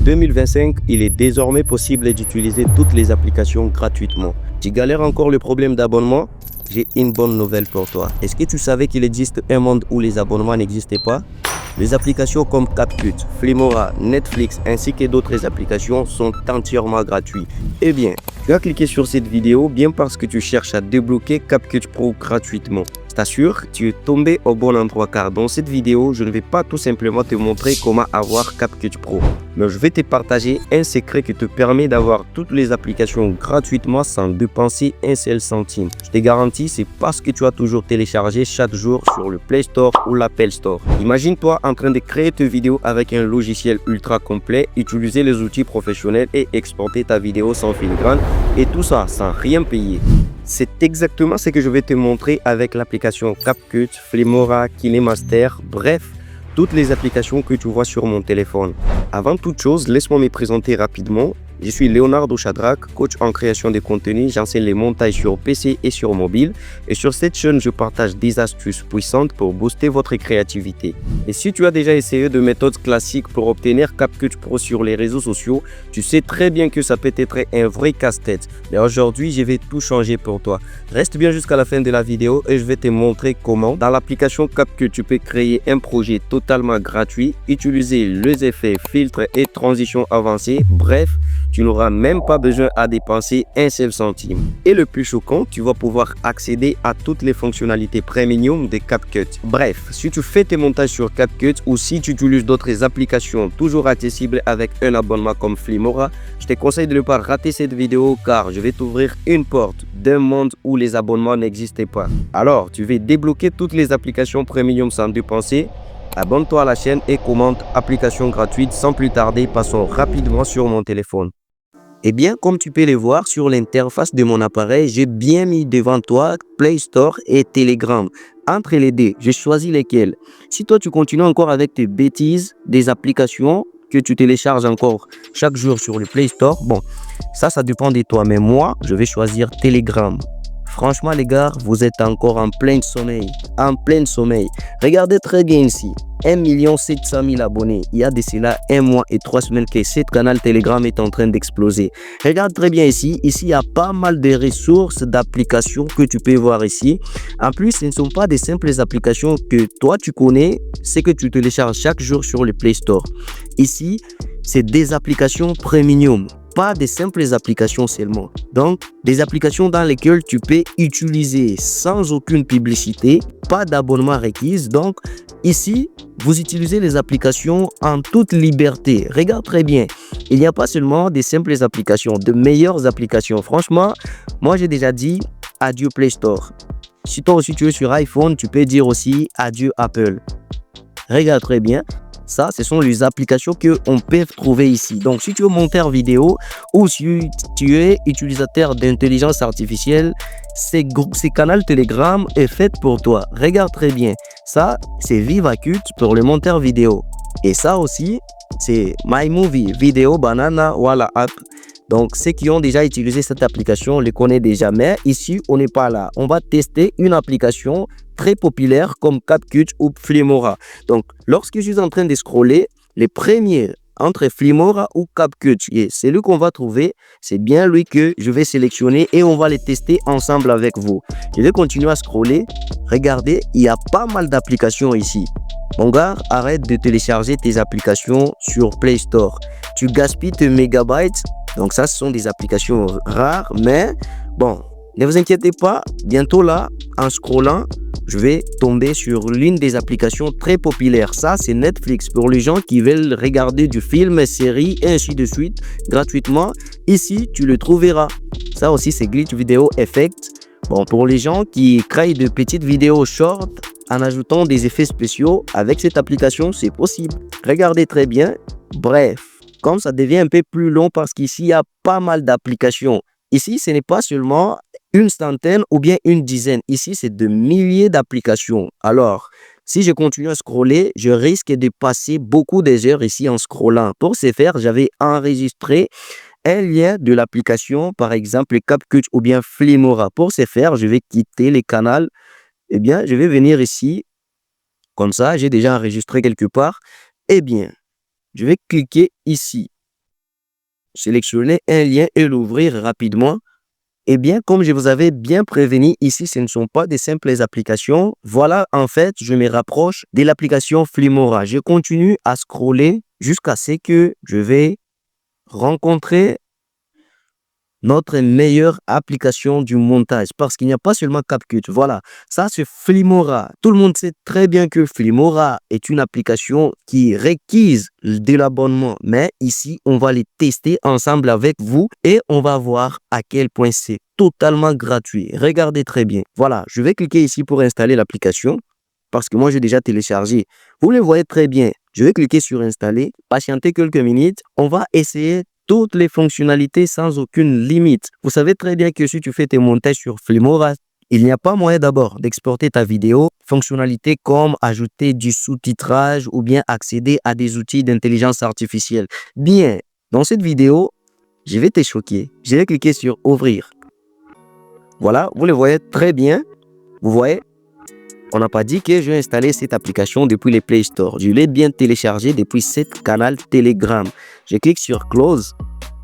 2025, il est désormais possible d'utiliser toutes les applications gratuitement. Tu galères encore le problème d'abonnement? J'ai une bonne nouvelle pour toi. Est-ce que tu savais qu'il existe un monde où les abonnements n'existaient pas? Les applications comme CapCut, Filmora, Netflix ainsi que d'autres applications sont entièrement gratuites. Eh bien, tu as cliqué sur cette vidéo bien parce que tu cherches à débloquer CapCut Pro gratuitement. Je t'assure, tu es tombé au bon endroit car dans cette vidéo, je ne vais pas tout simplement te montrer comment avoir CapCut Pro, mais je vais te partager un secret qui te permet d'avoir toutes les applications gratuitement sans dépenser un seul centime. Je te garantis, c'est parce que tu as toujours téléchargé chaque jour sur le Play Store ou l'Apple Store. Imagine-toi en train de créer tes vidéos avec un logiciel ultra complet, utiliser les outils professionnels et exporter ta vidéo sans filigrane et tout ça sans rien payer. C'est exactement ce que je vais te montrer avec l'application CapCut, Filmora, KineMaster, bref, toutes les applications que tu vois sur mon téléphone. Avant toute chose, laisse-moi me présenter rapidement. Je suis Leonardo Shadrack, coach en création de contenu. J'enseigne les montages sur PC et sur mobile. Et sur cette chaîne, je partage des astuces puissantes pour booster votre créativité. Et si tu as déjà essayé de méthodes classiques pour obtenir CapCut Pro sur les réseaux sociaux, tu sais très bien que ça peut être un vrai casse-tête. Mais aujourd'hui, je vais tout changer pour toi. Reste bien jusqu'à la fin de la vidéo et je vais te montrer comment, dans l'application CapCut, tu peux créer un projet totalement gratuit, utiliser les effets, filtres et transitions avancées. Bref, tu n'auras même pas besoin à dépenser un seul centime. Et le plus choquant, tu vas pouvoir accéder à toutes les fonctionnalités premium de CapCut. Bref, si tu fais tes montages sur CapCut ou si tu utilises d'autres applications toujours accessibles avec un abonnement comme Filmora, je te conseille de ne pas rater cette vidéo car je vais t'ouvrir une porte d'un monde où les abonnements n'existaient pas. Alors, tu veux débloquer toutes les applications premium sans dépenser? Abonne-toi à la chaîne et commente application gratuite. Sans plus tarder, passons rapidement sur mon téléphone. Eh bien, comme tu peux le voir sur l'interface de mon appareil, j'ai bien mis devant toi Play Store et Telegram. Entre les deux, j'ai choisi lesquels. Si toi, tu continues encore avec tes bêtises, des applications que tu télécharges encore chaque jour sur le Play Store, bon, ça dépend de toi. Mais moi, je vais choisir Telegram. Franchement, les gars, vous êtes encore en plein sommeil. En plein sommeil. Regardez très bien ici. 1 700 000 abonnés. Il y a de cela 1 mois et 3 semaines que ce canal Telegram est en train d'exploser. Regarde très bien ici. Ici, il y a pas mal de ressources d'applications que tu peux voir ici. En plus, ce ne sont pas des simples applications que toi, tu connais. C'est que tu télécharges chaque jour sur le Play Store. Ici, c'est des applications premium. Pas des simples applications seulement. Donc, des applications dans lesquelles tu peux utiliser sans aucune publicité, pas d'abonnement requis. Donc, ici, vous utilisez les applications en toute liberté. Regarde très bien. Il n'y a pas seulement des simples applications, de meilleures applications. Franchement, moi, j'ai déjà dit adieu Play Store. Si toi aussi tu es sur iPhone, tu peux dire aussi adieu Apple. Regarde très bien. Ça, ce sont les applications qu'on peut trouver ici. Donc, si tu es monteur vidéo ou si tu es utilisateur d'intelligence artificielle, ce canal Telegram est fait pour toi. Regarde très bien. Ça, c'est VivaCut pour le monteur vidéo. Et ça aussi, c'est MyMovie, Vidéo Banana, voilà, app. Donc, ceux qui ont déjà utilisé cette application, on les connaît déjà. Mais ici, on n'est pas là. On va tester une application très populaire comme CapCut ou Filmora. Donc, lorsque je suis en train de scroller, les premiers entre Filmora ou CapCut, et celui qu'on va trouver, c'est bien lui que je vais sélectionner et on va les tester ensemble avec vous. Je vais continuer à scroller. Regardez, il y a pas mal d'applications ici. Mon gars, arrête de télécharger tes applications sur Play Store. Tu gaspilles tes mégabytes. Donc ça, ce sont des applications rares, mais bon, ne vous inquiétez pas. Bientôt là, en scrollant, je vais tomber sur l'une des applications très populaires. Ça, c'est Netflix pour les gens qui veulent regarder du film, séries et ainsi de suite gratuitement. Ici, tu le trouveras. Ça aussi, c'est Glitch Video Effect. Bon, pour les gens qui créent de petites vidéos short en ajoutant des effets spéciaux, avec cette application, c'est possible. Regardez très bien. Bref. Comme ça devient un peu plus long parce qu'ici, il y a pas mal d'applications. Ici, ce n'est pas seulement une centaine ou bien une dizaine. Ici, c'est de milliers d'applications. Alors, si je continue à scroller, je risque de passer beaucoup d'heures ici en scrollant. Pour ce faire, j'avais enregistré un lien de l'application, par exemple CapCut ou bien Filmora. Pour ce faire, je vais quitter le canal. Eh bien, je vais venir ici. Comme ça, j'ai déjà enregistré quelque part. Eh bien, je vais cliquer ici. sélectionner un lien et l'ouvrir rapidement. Eh bien, comme je vous avais bien prévenu, ici, ce ne sont pas des simples applications. Voilà, en fait, je me rapproche de l'application Filmora. Je continue à scroller jusqu'à ce que je vais rencontrer notre meilleure application du montage parce qu'il n'y a pas seulement CapCut. Voilà, ça c'est Filmora. Tout le monde sait très bien que Filmora est une application qui requise de l'abonnement. Mais ici, on va les tester ensemble avec vous et on va voir à quel point c'est totalement gratuit. Regardez très bien. Voilà, je vais cliquer ici pour installer l'application parce que moi j'ai déjà téléchargé. Vous le voyez très bien. Je vais cliquer sur installer, patienter quelques minutes. On va essayer toutes les fonctionnalités sans aucune limite. Vous savez très bien que si tu fais tes montages sur Filmora, il n'y a pas moyen d'abord d'exporter ta vidéo. Fonctionnalités comme ajouter du sous-titrage ou bien accéder à des outils d'intelligence artificielle. Bien, dans cette vidéo, je vais te choquer. Je vais cliquer sur ouvrir. Voilà, vous le voyez très bien. Vous voyez, on n'a pas dit que j'ai installé cette application depuis les Play Store. Je l'ai bien téléchargé depuis cette canal Telegram. Je clique sur Close.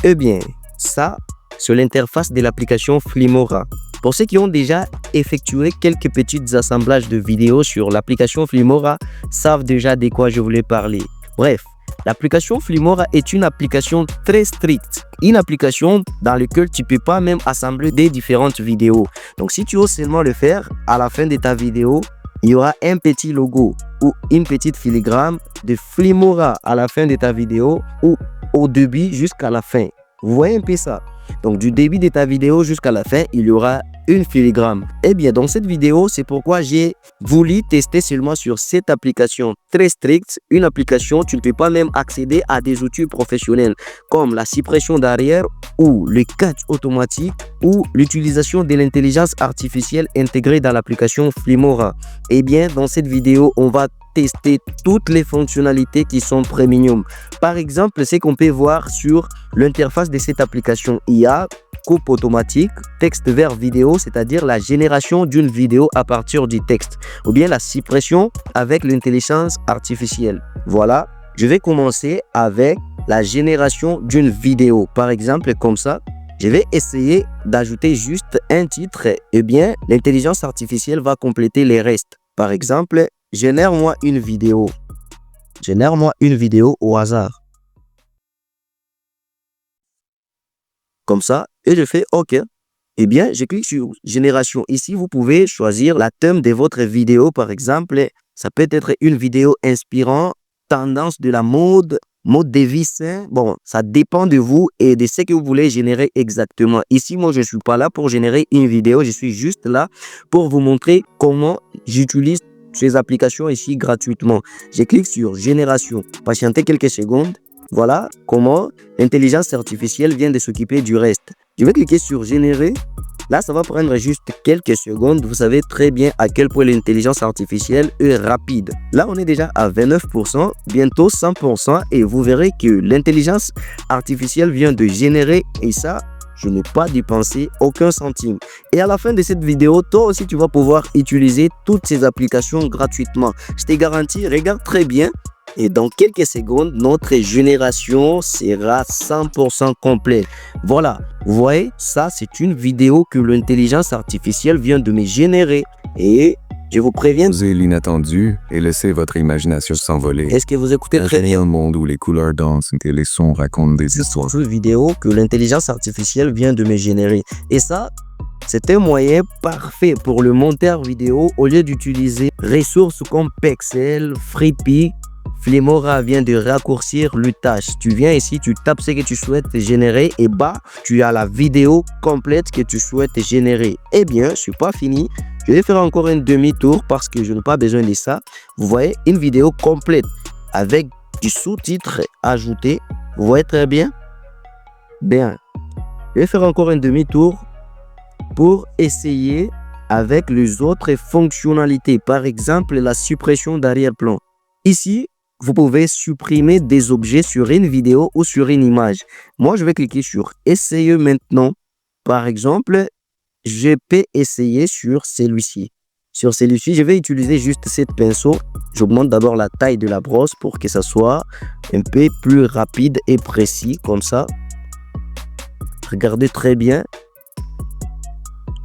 Eh bien, ça, c'est l'interface de l'application Filmora. Pour ceux qui ont déjà effectué quelques petits assemblages de vidéos sur l'application Filmora, savent déjà de quoi je voulais parler. Bref, l'application Filmora est une application très stricte. Une application dans laquelle tu ne peux pas même assembler des différentes vidéos. Donc, si tu oses seulement le faire, à la fin de ta vidéo, il y aura un petit logo ou une petite filigrane de Filmora à la fin de ta vidéo ou au début jusqu'à la fin. Vous voyez un peu ça? Donc, du début de ta vidéo jusqu'à la fin, il y aura une filigrane. Eh bien, dans cette vidéo, c'est pourquoi j'ai voulu tester seulement sur cette application très stricte. Une application, tu ne peux pas même accéder à des outils professionnels comme la suppression d'arrière ou le cut automatique ou l'utilisation de l'intelligence artificielle intégrée dans l'application Filmora. Eh bien, dans cette vidéo, on va tester toutes les fonctionnalités qui sont premium. Par exemple, ce qu'on peut voir sur l'interface de cette application, il y a coupe automatique, texte vers vidéo, c'est-à-dire la génération d'une vidéo à partir du texte, ou bien la suppression avec l'intelligence artificielle. Voilà, je vais commencer avec la génération d'une vidéo. Par exemple, comme ça, je vais essayer d'ajouter juste un titre. Eh bien, l'intelligence artificielle va compléter les restes. Par exemple, génère-moi une vidéo. Génère-moi une vidéo au hasard. Comme ça, et je fais OK. Eh bien, je clique sur Génération. Ici, vous pouvez choisir la thème de votre vidéo. Par exemple, ça peut être une vidéo inspirant, tendance de la mode de vie sain. Bon, ça dépend de vous et de ce que vous voulez générer exactement. Ici, moi, je ne suis pas là pour générer une vidéo. Je suis juste là pour vous montrer comment j'utilise ces applications ici gratuitement. Je clique sur Génération. Patientez quelques secondes. Voilà comment l'intelligence artificielle vient de s'occuper du reste. Je vais cliquer sur Générer. Là, ça va prendre juste quelques secondes. Vous savez très bien à quel point l'intelligence artificielle est rapide. Là, on est déjà à 29%, bientôt 100%. Et vous verrez que l'intelligence artificielle vient de générer. Et ça, je n'ai pas dépensé aucun centime. Et à la fin de cette vidéo, toi aussi, tu vas pouvoir utiliser toutes ces applications gratuitement. Je te garantis, regarde très bien. Et dans quelques secondes, notre génération sera 100% complète. Voilà, vous voyez, ça c'est une vidéo que l'intelligence artificielle vient de me générer. Et je vous préviens, Osez l'inattendu et laissez votre imagination s'envoler. est-ce que vous écoutez très bien? Un monde où les couleurs dansent et les sons racontent des histoires. Une vidéo que l'intelligence artificielle vient de me générer. Et ça, c'est un moyen parfait pour le monteur vidéo au lieu d'utiliser ressources comme Pexel, Freepik. Filmora vient de raccourcir le tâche. Tu viens ici, tu tapes ce que tu souhaites générer et tu as la vidéo complète que tu souhaites générer. Eh bien, je ne suis pas fini. Je vais faire encore un demi-tour parce que je n'ai pas besoin de ça. Vous voyez, une vidéo complète avec du sous-titre ajouté. Vous voyez très bien? Bien. Je vais faire encore un demi-tour pour essayer avec les autres fonctionnalités. Par exemple, la suppression d'arrière-plan. Ici, vous pouvez supprimer des objets sur une vidéo ou sur une image. Moi, je vais cliquer sur Essayer maintenant. Par exemple, je peux essayer sur celui-ci. Sur celui-ci, je vais utiliser juste cette pinceau. J'augmente d'abord la taille de la brosse pour que ça soit un peu plus rapide et précis, comme ça. Regardez très bien.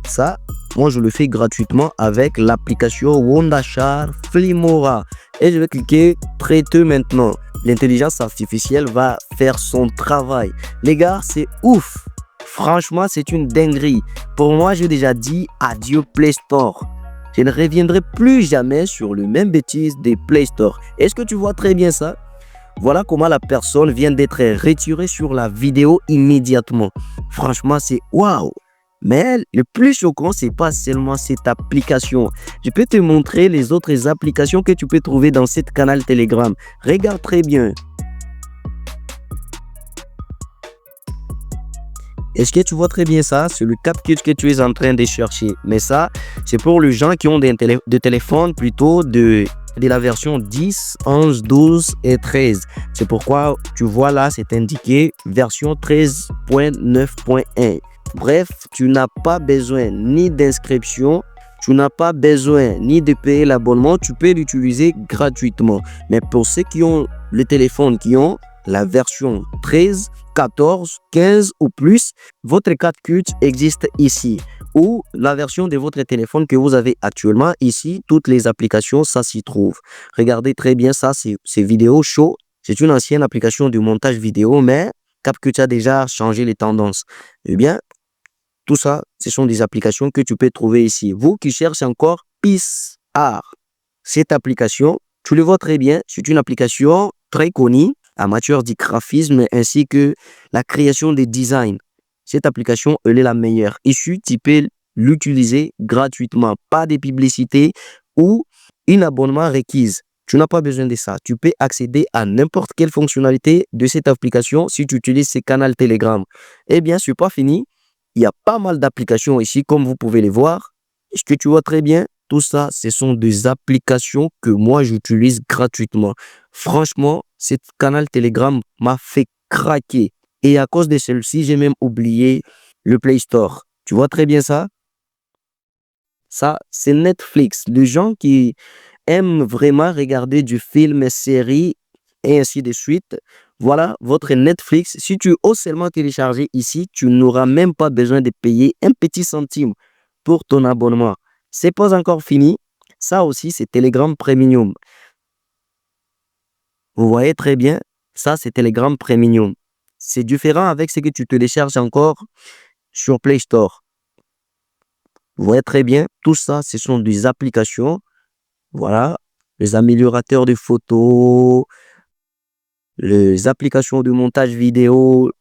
Ça, moi, je le fais gratuitement avec l'application Wondashare Filmora. Et je vais cliquer traiter maintenant. L'intelligence artificielle va faire son travail. Les gars, c'est ouf. Franchement, c'est une dinguerie. Pour moi, j'ai déjà dit adieu Play Store. Je ne reviendrai plus jamais sur le même bêtise des Play Store. Est-ce que tu vois très bien ça? Voilà comment la personne vient d'être retirée sur la vidéo immédiatement. Franchement, c'est waouh. Mais le plus choquant, c'est pas seulement cette application. Je peux te montrer les autres applications que tu peux trouver dans cette canal Telegram. Regarde très bien. Est-ce que tu vois très bien ça? C'est le CapCut que tu es en train de chercher. Mais ça, c'est pour les gens qui ont des téléphones plutôt de la version 10, 11, 12 et 13. C'est pourquoi tu vois là, c'est indiqué version 13.9.1. Bref, tu n'as pas besoin ni d'inscription, tu n'as pas besoin ni de payer l'abonnement, tu peux l'utiliser gratuitement. Mais pour ceux qui ont le téléphone, qui ont la version 13, 14, 15 ou plus, votre CapCut existe ici. Ou la version de votre téléphone que vous avez actuellement ici, toutes les applications, ça s'y trouve. Regardez très bien ça, c'est Vidéo Show. C'est une ancienne application de montage vidéo, mais CapCut a déjà changé les tendances. Eh bien, tout ça, ce sont des applications que tu peux trouver ici. Vous qui cherchez encore PixArt, cette application, tu le vois très bien, c'est une application très connue en matière du graphisme ainsi que la création des designs. Cette application, elle est la meilleure. Ici, tu peux l'utiliser gratuitement, pas de publicité ou un abonnement requise. Tu n'as pas besoin de ça. Tu peux accéder à n'importe quelle fonctionnalité de cette application si tu utilises ce canal Telegram. Eh bien, ce n'est pas fini. Il y a pas mal d'applications ici, comme vous pouvez les voir. Est-ce que tu vois très bien? Tout ça, ce sont des applications que moi, j'utilise gratuitement. Franchement, ce canal Telegram m'a fait craquer. Et à cause de celle-ci, j'ai même oublié le Play Store. Tu vois très bien ça? Ça, c'est Netflix. Les gens qui aiment vraiment regarder du film, séries et ainsi de suite. Voilà votre Netflix. Si tu oses seulement télécharger ici, tu n'auras même pas besoin de payer un petit centime pour ton abonnement. C'est pas encore fini. Ça aussi, c'est Telegram Premium. Vous voyez très bien, ça, c'est Telegram Premium. C'est différent avec ce que tu télécharges encore sur Play Store. Vous voyez très bien, tout ça, ce sont des applications. Voilà, les améliorateurs de photos, les applications de montage vidéo,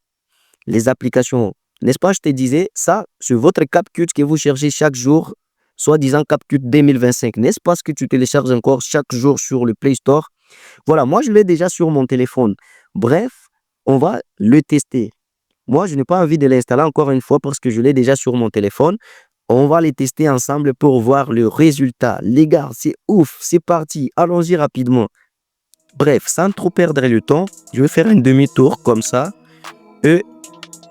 les applications. N'est-ce pas, je te disais, ça, c'est votre CapCut que vous cherchez chaque jour, soi-disant CapCut 2025. N'est-ce pas ce que tu télécharges encore chaque jour sur le Play Store? Voilà, moi, je l'ai déjà sur mon téléphone. Bref, on va le tester. Moi, je n'ai pas envie de l'installer encore une fois parce que je l'ai déjà sur mon téléphone. On va les tester ensemble pour voir le résultat. Les gars, c'est ouf, c'est parti. Allons-y rapidement. Bref, sans trop perdre le temps, je vais faire un demi-tour comme ça et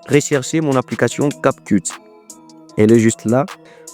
rechercher mon application CapCut. Elle est juste là.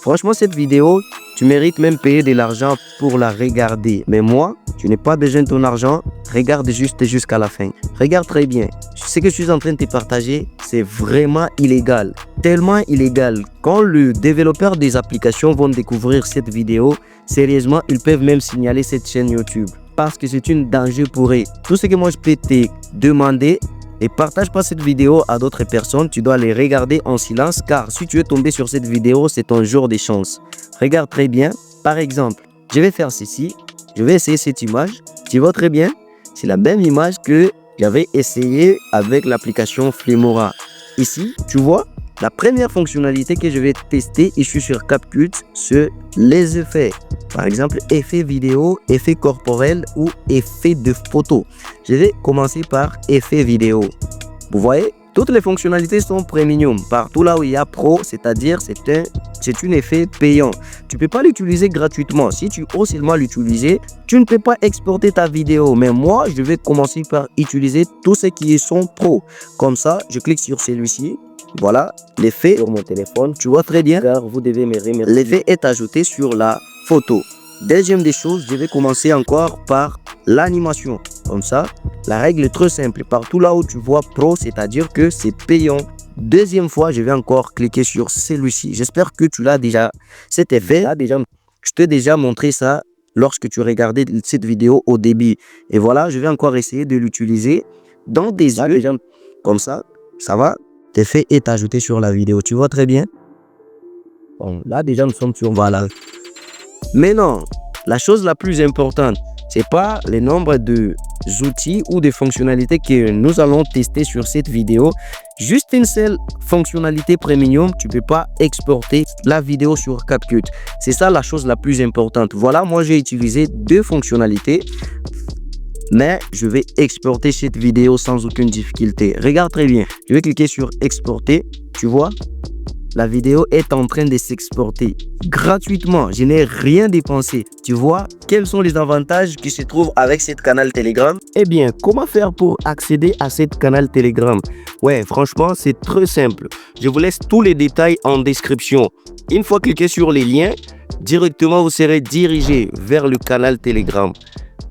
Franchement, cette vidéo, tu mérites même payer de l'argent pour la regarder. Mais moi, tu n'as pas besoin de ton argent. Regarde juste jusqu'à la fin. Regarde très bien. Ce que je suis en train de te partager, c'est vraiment illégal. Tellement illégal. Quand les développeurs des applications vont découvrir cette vidéo, sérieusement, ils peuvent même signaler cette chaîne YouTube. Parce que c'est un danger pour eux. Tout ce que moi je peux te demander, et partage pas cette vidéo à d'autres personnes, tu dois les regarder en silence car si tu es tombé sur cette vidéo, c'est ton jour de chance. Regarde très bien, par exemple, je vais faire ceci, je vais essayer cette image, tu vois très bien, c'est la même image que j'avais essayé avec l'application Filmora. Ici, tu vois, la première fonctionnalité que je vais tester ici sur CapCut, c'est les effets. Par exemple, effet vidéo, effet corporel ou effet de photo. Je vais commencer par effet vidéo. Vous voyez, toutes les fonctionnalités sont premium. Partout là où il y a pro, c'est-à-dire c'est un effet payant. Tu ne peux pas l'utiliser gratuitement. Si tu oses seulement l'utiliser, tu ne peux pas exporter ta vidéo. Mais moi, je vais commencer par utiliser tous ceux qui sont pro. Comme ça, je clique sur celui-ci. Voilà, l'effet sur mon téléphone. Tu vois très bien, car vous devez me remercier. L'effet est ajouté sur la photo. Deuxième des choses, je vais commencer encore par l'animation. Comme ça, la règle est très simple. Partout là où tu vois pro, c'est-à-dire que c'est payant. Deuxième fois, je vais encore cliquer sur celui-ci. J'espère que tu l'as déjà. Cet effet, je t'ai déjà montré ça lorsque tu regardais cette vidéo au début. Et voilà, je vais encore essayer de l'utiliser dans des yeux. Comme ça va. L'effet est ajouté sur la vidéo. Tu vois très bien? Bon, là, déjà, nous sommes sur voilà. Mais non, la chose la plus importante, c'est pas le nombre d'outils ou de fonctionnalités que nous allons tester sur cette vidéo. Juste une seule fonctionnalité premium, tu peux pas exporter la vidéo sur CapCut. C'est ça la chose la plus importante. Voilà, moi j'ai utilisé deux fonctionnalités, mais je vais exporter cette vidéo sans aucune difficulté. Regarde très bien. Je vais cliquer sur exporter. Tu vois? La vidéo est en train de s'exporter gratuitement. Je n'ai rien dépensé. Tu vois quels sont les avantages qui se trouvent avec cette canal Telegram? Eh bien, comment faire pour accéder à cette canal Telegram? Ouais, franchement, c'est très simple. Je vous laisse tous les détails en description. Une fois cliqué sur les liens, directement vous serez dirigé vers le canal Telegram.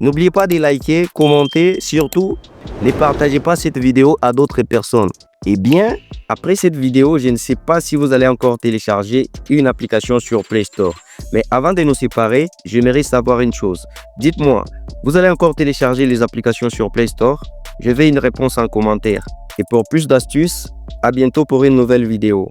N'oubliez pas de liker, commenter, surtout ne partagez pas cette vidéo à d'autres personnes. Eh bien, après cette vidéo, je ne sais pas si vous allez encore télécharger une application sur Play Store. Mais avant de nous séparer, j'aimerais savoir une chose. Dites-moi, vous allez encore télécharger les applications sur Play Store? Je veux une réponse en commentaire. Et pour plus d'astuces, à bientôt pour une nouvelle vidéo.